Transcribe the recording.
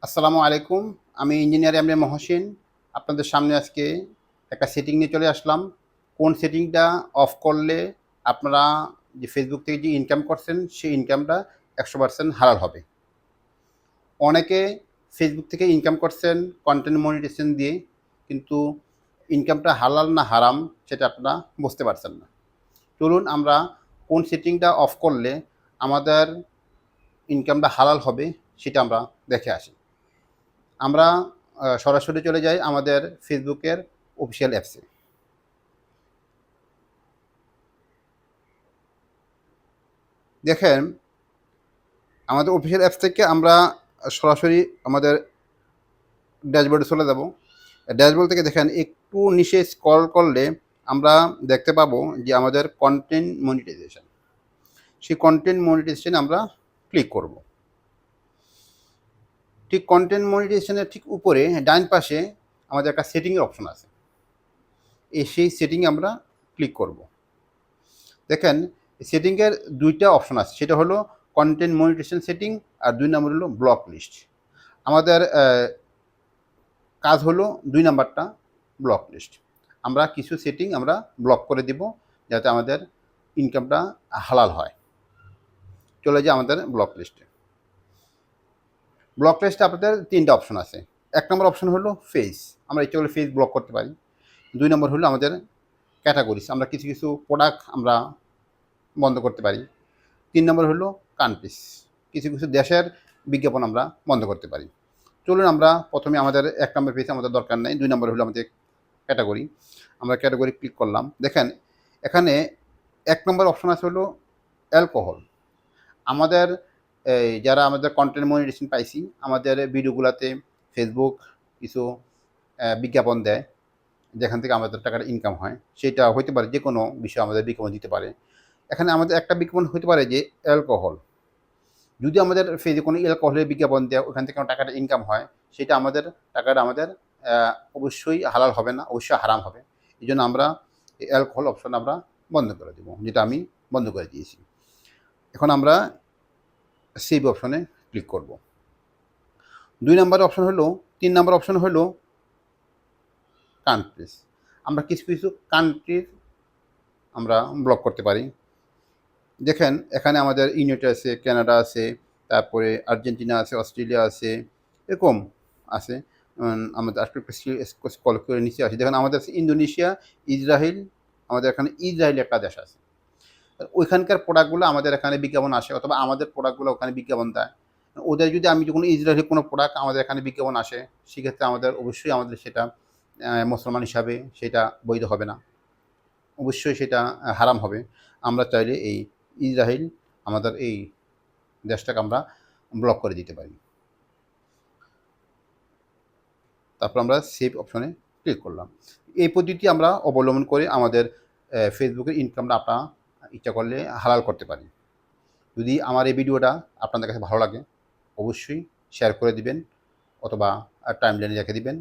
আসসালামু আলাইকুম। আমি ইঞ্জিনিয়ার এম এ মহসিন। আপনাদের সামনে আজকে একটা সেটিং নিয়ে চলে আসলাম। কোন সেটিংটা অফ করলে আপনারা যে ফেসবুক থেকে যে ইনকাম করছেন, সেই ইনকামটা 100% হালাল হবে। অনেকে ফেসবুক থেকে ইনকাম করছেন কন্টেন্ট মনিটাইজেশন দিয়ে, কিন্তু ইনকামটা হালাল না হারাম সেটা আপনারা বুঝতে পারছেন না। চলুন আমরা কোন সেটিংটা অফ করলে আমাদের ইনকামটা হালাল হবে সেটা আমরা দেখে আসি। আমরা সরাসরি চলে যাই আমাদের ফেসবুকের অফিসিয়াল অ্যাপসে। দেখেন, আমাদের অফিসিয়াল অ্যাপস থেকে আমরা সরাসরি আমাদের ড্যাশবোর্ডে চলে যাব। ড্যাশবোর্ড থেকে দেখেন একটু নিচে স্ক্রল করলে আমরা দেখতে পাবো যে আমাদের কন্টেন্ট মনিটাইজেশন। সেই কন্টেন্ট মনিটাইজেশনে আমরা ক্লিক করব। ঠিক কন্টেন্ট মনিটাইজেশনের ঠিক উপরে ডান পাশে আমাদের একটা সেটিংয়ের অপশন আছে। সেই সেটিংয়ে আমরা ক্লিক করব। দেখেন, সেটিংয়ের দুইটা অপশন আছে, সেটা হলো কন্টেন্ট মনিটাইজেশন সেটিং আর ২ নম্বর হলো ব্লক লিস্ট। আমাদের কাজ হলো ২ নাম্বারটা ব্লক লিস্ট। আমরা কিছু সেটিং আমরা ব্লক করে দিব যাতে আমাদের ইনকামটা হালাল হয়। চলে যাই আমাদের ব্লক লিস্টে। ব্লক লিস্টে আপনাদের ৩টা অপশন আছে। ১ নম্বর অপশন হলো ফেজ। আমরা ইচ্ছা করলে ফেজ ব্লক করতে পারি। ২ নম্বর হলো আমাদের ক্যাটাগরিজ। আমরা কিছু কিছু প্রোডাক্ট আমরা বন্ধ করতে পারি। ৩ নম্বর হলো কান্ট্রিজ। কিছু কিছু দেশের বিজ্ঞাপন আমরা বন্ধ করতে পারি। চলুন আমরা প্রথমে আমাদের ১ নম্বর পেজ আমাদের দরকার নাই। ২ নম্বর হলো আমাদের ক্যাটাগরি। আমরা ক্যাটাগরি ক্লিক করলাম। দেখেন, এখানে ১ নম্বর অপশন আছে হলো অ্যালকোহল। আমাদের যারা আমাদের কন্টেন্ট মনিটাইজেশন পাইছি, আমাদের ভিডিওগুলাতে ফেসবুক কিছু বিজ্ঞাপন দেয়, যেখান থেকে আমাদের টাকাটা ইনকাম হয়। সেটা হইতে পারে যেকোনো বিষয়ে আমাদের বিজ্ঞাপন দিতে পারে। এখানে আমাদের একটা বিজ্ঞাপন হতে পারে যে অ্যালকোহল। যদি আমাদের ফেজে কোনো অ্যালকোহলের বিজ্ঞাপন দেয়, ওখান থেকে আমার টাকাটা ইনকাম হয়, সেটা আমাদের টাকাটা আমাদের অবশ্যই হালাল হবে না, অবশ্যই হারাম হবে। এই জন্য আমরা এই অ্যালকোহল অপশন আমরা বন্ধ করে দেবো, যেটা আমি বন্ধ করে দিয়েছি। এখন আমরা সেভ অপশনে ক্লিক করব। ২ নাম্বার অপশন হলো ৩ নাম্বার অপশন হলো কান্ট্রিজ। আমরা কিছু কিছু কান্ট্রির আমরা ব্লক করতে পারি। দেখেন, এখানে আমাদের ইউনাইটেড আছে, কানাডা আছে, তারপরে আর্জেন্টিনা আছে, অস্ট্রেলিয়া আছে, এরকম আছে। আমাদের আরেকটু স্ক্রল করে নিচে আসি। দেখেন আমাদের আছে ইন্দোনেশিয়া, ইসরায়েল, আমাদের এখানে ইসরায়েল একটা দেশ আছে। ওইখানকার প্রোডাক্টগুলো আমাদের এখানে বিজ্ঞাপন আসে, অথবা আমাদের প্রোডাক্টগুলো ওখানে বিজ্ঞাপন দেয়। ওদের যদি আমি কোনো ইসরায়েলি কোনো প্রোডাক্ট আমাদের এখানে বিজ্ঞাপন আসে, সেক্ষেত্রে আমাদের অবশ্যই আমাদের সেটা মুসলমান হিসাবে সেটা বৈধ হবে না। অবশ্যই সেটা হারাম হবে। আমরা চাইলে এই ইসরায়েল আমাদের এই দেশটাকে আমরা ব্লক করে দিতে পারি। তারপর আমরা সেভ অপশনে ক্লিক করলাম। এই পদ্ধতি আমরা অবলম্বন করে আমাদের ফেসবুকের ইনকামটা আপনারা ইচ্ছা করলে হালাল করতে পারি। যদি আমার এই ভিডিওটা আপনাদের কাছে ভালো লাগে, অবশ্যই শেয়ার করে দিবেন, অথবা টাইমলাইনে রেখে দিবেন।